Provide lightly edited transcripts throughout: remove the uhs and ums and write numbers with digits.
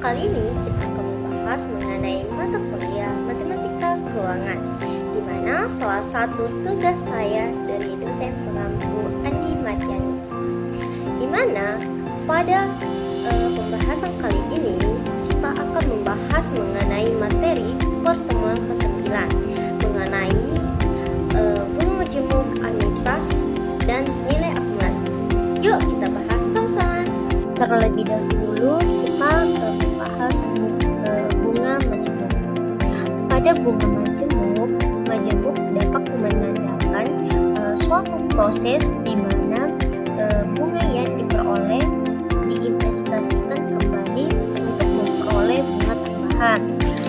Kali ini kita akan membahas mengenai mata kuliah Matematika Keuangan, di mana salah satu tugas saya dari dosen pengampu Andi Marjani. Di mana pada pembahasan kali ini kita akan membahas mengenai materi pertemuan ke-9 mengenai bunga majemuk, anuitas, dan nilai akumulasi. Yuk kita bahas sama-sama. Terlebih dahulu kita membahas bunga majemuk. Pada bunga majemuk dapat menandakan suatu proses di mana bunga yang diperoleh diinvestasikan kembali untuk memperoleh bunga tambahan.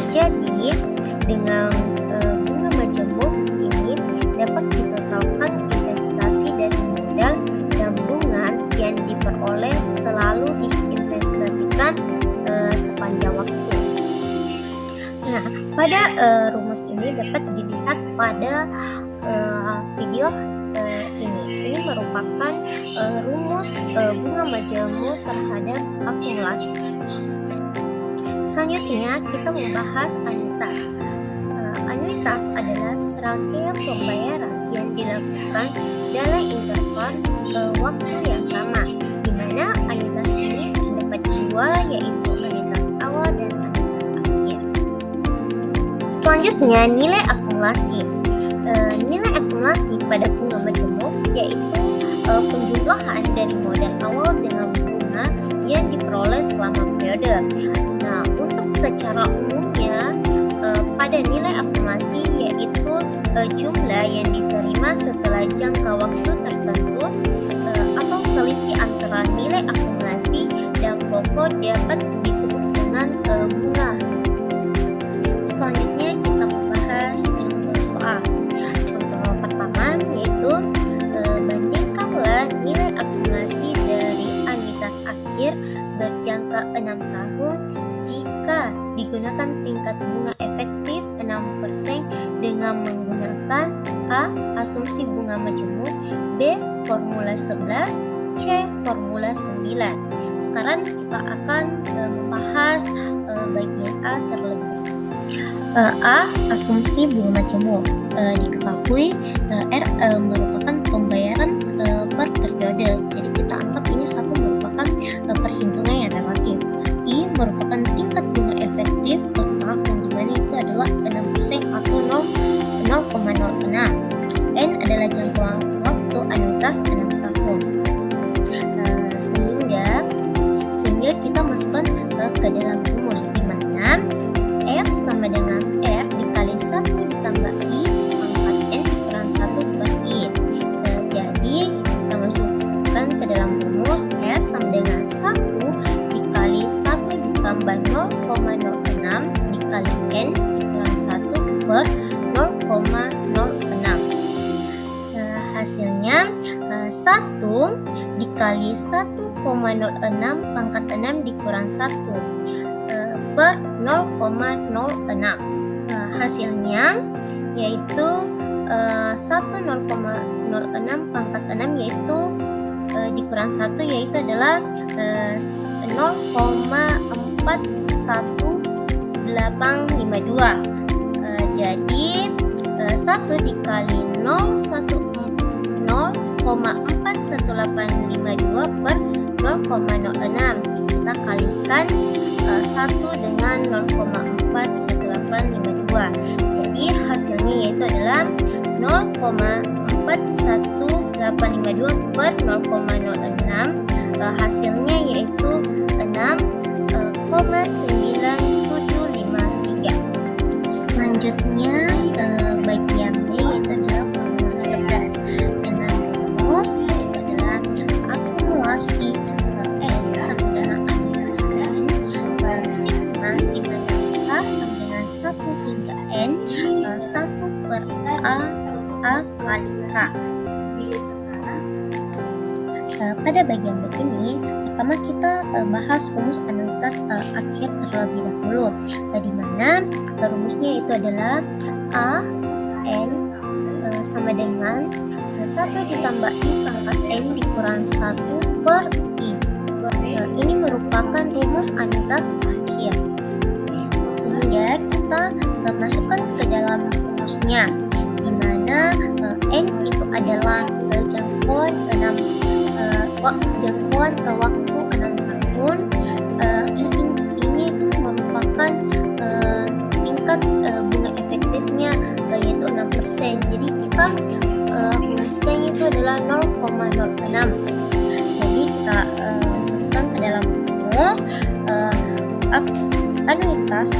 Jadi dengan bunga majemuk ini dapat ditotalkan investasi dari modal dan bunga yang diperoleh selalu diinvestasikan sepanjang waktu. Nah, pada rumus ini dapat dilihat pada video ini. Ini merupakan rumus bunga majemuk terhadap akumulasi. Selanjutnya kita membahas anuitas. Anuitas adalah serangkaian pembayaran yang dilakukan dalam interval waktu yang sama, di mana anuitas ini terdapat dua, yaitu anuitas awal dan anuitas akhir. Selanjutnya nilai akumulasi. Nilai akumulasi pada bunga majemuk yaitu penjumlahan dari modal awal dengan bunga yang diperoleh selama periode. Nah, untuk secara umumnya pada nilai akumulasi yaitu jumlah yang diterima setelah jangka waktu tertentu atau selisih antara nilai akumulasi dan pokok dapat disebut dengan bunga. Selanjutnya kita membahas contoh soal. Contoh pertama yaitu bandingkanlah nilai akumulasi dari anuitas akhir berjangka 6 tahun jika digunakan tingkat bunga efektif 6% dengan menggunakan A. Asumsi bunga majemuk, B. Formula 11, C. Formula 9. Sekarang kita akan membahas bagian A terlebih dahulu. A. Asumsi bunga majemuk. Diketahui R merupakan pembayaran per periode, jadi kita anggap ini satu merupakan perhitungan yang relatif. I merupakan tingkat bunga efektif per tahun, di mana itu adalah 6% atau 0,06. N adalah jangka waktu anuitas 6 tahun. Sehingga kita masukkan ke dalam rumus, di mana S sama dengan R dikali 1 ditambah I pangkat N dikurang 1 per I. Jadi kita masukkan ke dalam rumus S sama dengan 1 dikali 1 ditambah 0,06 dikali N dikurang 1 per 0,06. Hasilnya 1 dikali 1,06 pangkat 6 dikurang 1 per 0,06. Hasilnya yaitu 1,0,06 pangkat 6 yaitu dikurang 1 yaitu adalah 0,41852. Jadi 1 dikali 0,41852 per 0,06. Kita kalikan 1 dengan 0,41852. Jadi hasilnya yaitu adalah 0,41852 per 0,06. Hasilnya yaitu 6,9753. Selanjutnya bagian B yaitu adalah formula 11 dengan rumus yaitu adalah akumulasi sama dengan anuitas dan sigma, di mana A sama dengan 1 hingga N 1 per A kali K. Pada bagian begini, pertama kita bahas rumus anuitas akhir terlebih dahulu, di mana rumusnya itu adalah A N sama dengan 1 ditambah I pangkat N dikurang 1 per I. Ini merupakan merupakan rumus anuitas akhir. Sehingga kita masukkan ke dalam rumusnya, di mana N itu adalah jangkauan waktu 6 tahun. Ini itu merupakan tingkat bunga efektifnya, yaitu 6%. Jadi kita akumulasikannya itu adalah 0,06. Jadi kita masukkan ke dalam rumus anuitas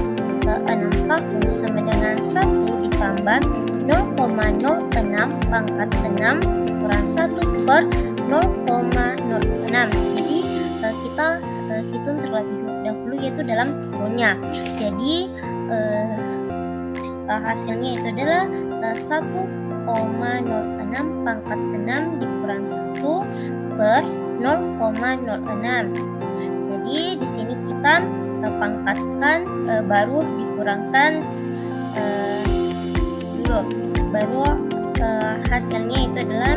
6 tahun sama dengan 1 ditambah 0,06 pangkat 6 dikurang 1 per 0,06. Jadi kita hitung terlebih dahulu yaitu dalam turunnya. Jadi hasilnya itu adalah 1,06 pangkat 6 dikurang 1 per 0,06. Jadi di sini kita pangkatkan baru dikurangkan dulu, baru hasilnya itu adalah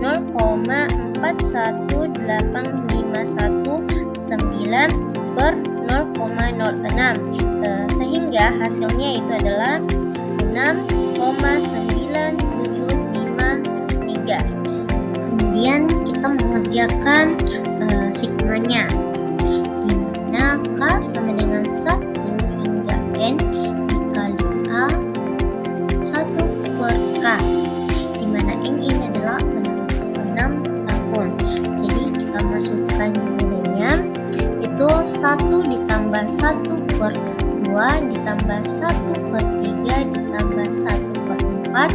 0,41851 per 0,06, sehingga hasilnya itu adalah 6,9753. Kemudian kita mengerjakan sigmanya, di mana K sama dengan 1 hingga N dikali A 1 per K, di mana N ini adalah 6 tahun. Jadi kita masukkan nilainya, itu 1 ditambah 1 per 2 ditambah 1 per 3 ditambah 1 per 4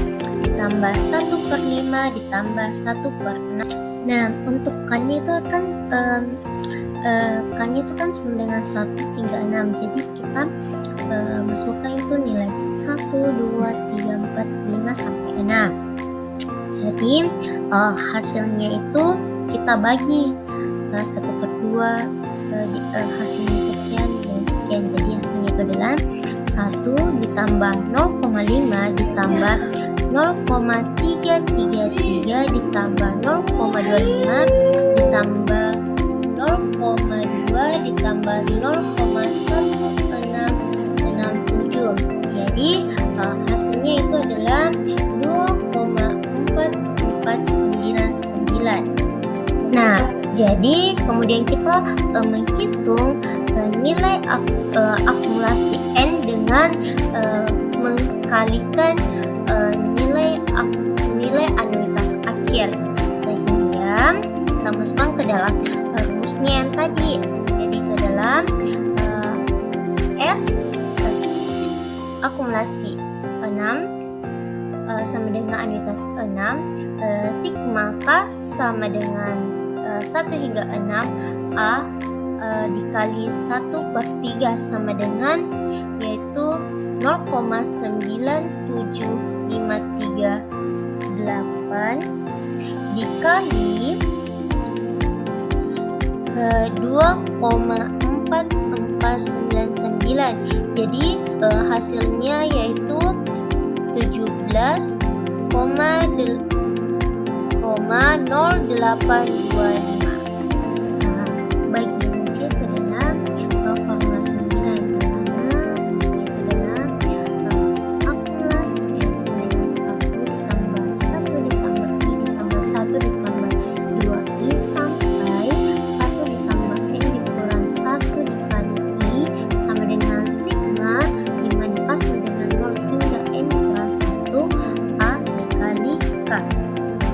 ditambah 1 per 5 ditambah 1 per 6. Nah, untuk K-nya itu akan K-nya itu kan sama dengan 1 hingga 6. Jadi kita masukkan itu nilai 1, 2, 3, 4, 5 sampai 6. Jadi hasilnya itu kita bagi 1 per 2, hasilnya sekian dan sekian. Jadi hasilnya itu adalah 1 ditambah 0,5 ditambah 0,333 ditambah 0,25 ditambah 0,2 ditambah 0,1667. Jadi hasilnya itu adalah 2,4499. Nah, jadi kemudian kita menghitung nilai akumulasi N dengan mengkalikan nilai anuitas akhir, sehingga kita masukkan ke dalam rumusnya yang tadi. Jadi ke dalam S akumulasi 6 sama dengan anuitas 6, sigma K sama dengan 1 hingga 6 A dikali 1 per 3 sama dengan, yaitu 0,97538 dikali 2,4499. Jadi hasilnya yaitu 17,0825. Nah, bagi yang C itu adalah formula 9, di mana rumusnya itu adalah akumulasi N sama dengan 1 ditambah 1 ditambah I ditambah 1 ditambah 2I sampai 1 ditambah N dikurang 1 dikali I sama dengan sigma, di mana pas dengan 0 hingga N dikurang 1 A dikali K.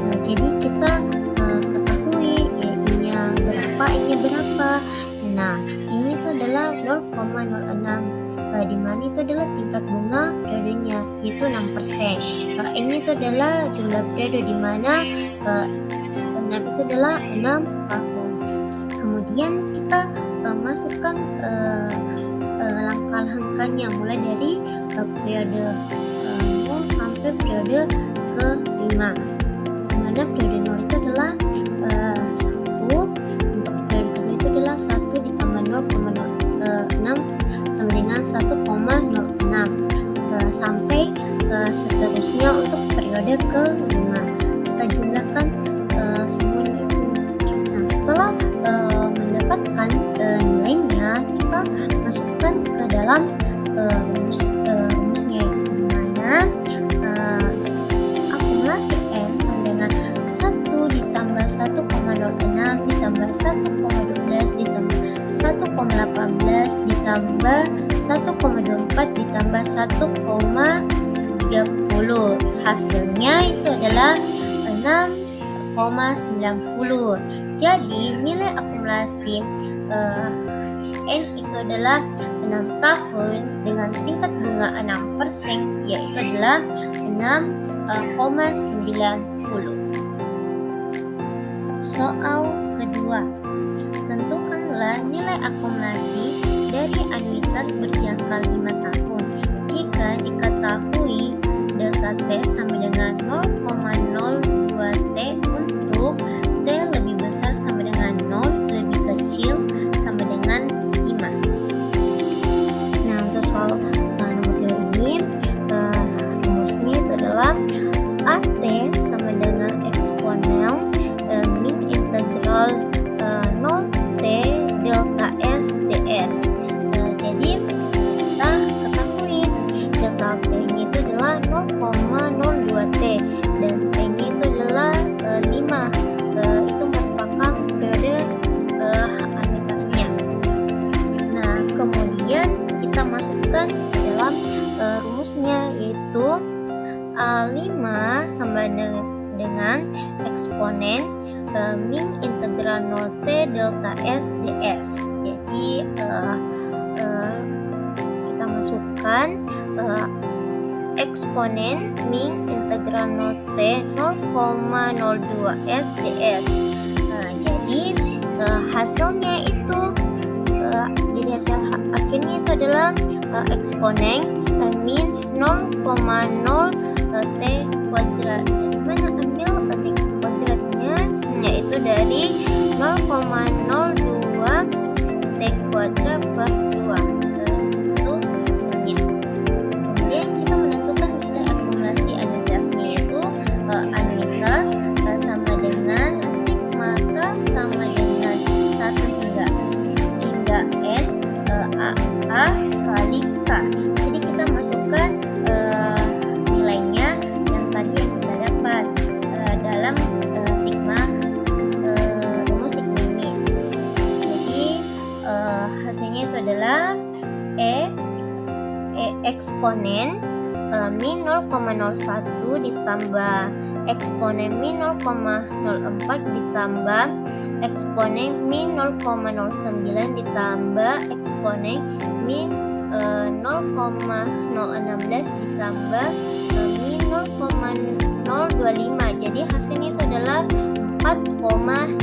Nah, jadi kita ketahui I-nya berapa, I-nya berapa. Nah, ini itu adalah 0,06, di mana itu adalah tingkat bunga periodenya, itu 6%. Ini itu adalah jumlah periode, di mana 6 itu adalah 6 tahun. Kemudian kita masukkan langkah-langkahnya, mulai dari periode 0 sampai periode ke-5, di mana periode 0 itu adalah 1, untuk periode kedua itu adalah 1 ditambah 0,06 sama dengan 1,06, sampai seterusnya untuk periode ke-5. Kita jumlahkan semuanya itu. Nah, setelah mendapatkan dalam rumusnya, di mana akumulasi N sama dengan 1 ditambah 1,06 ditambah 1,12 ditambah 1,18 ditambah 1,24 ditambah 1,30. Hasilnya itu adalah 6,90. Jadi nilai akumulasi N itu adalah 6 tahun dengan tingkat bunga 6%, yaitu adalah 6,90. Soal kedua, tentukanlah nilai akumulasi dari anuitas berjangka 5 tahun jika diketahui delta T sama dengan 0,02 T untuk T lebih besar sama dengan 0, lebih kecil sama dengan 5. Nah, untuk soal nomor 2 ini, rumusnya itu adalah AT sama dengan eksponel min integral 0T delta S ds. Jadi kita ketahui delta T-nya itu adalah 0,02T dan T-nya itu adalah 5. Itu merupakan periode anuitasnya. Nah, kemudian kita masukkan ke dalam rumusnya, yaitu A5 sama dengan eksponen min integral 0T delta S ds. Jadi kita masukkan eksponen min integral 0T 0,02 S ds. Jadi hasilnya itu jadi hasil akhirnya itu adalah eksponen min 0,0 T kuadrat. Dari mana ambil T kuadratnya? Yaitu dari 0,02 T kuadrat per 2. Itu hasilnya. Kemudian kita menentukan nilai akumulasi anuitasnya, yaitu anuitas sama dengan sigma K sama dengan 1 hingga N A kali K. Jadi kita masukkan nilainya yang tadi yang kita dapat dalam rumus sigma ini. Jadi hasilnya itu adalah eksponen min 0,01 ditambah eksponen min 0,04 ditambah eksponen min 0,09 ditambah eksponen min 0,016 ditambah min 0,025. Jadi hasilnya itu adalah 4,5.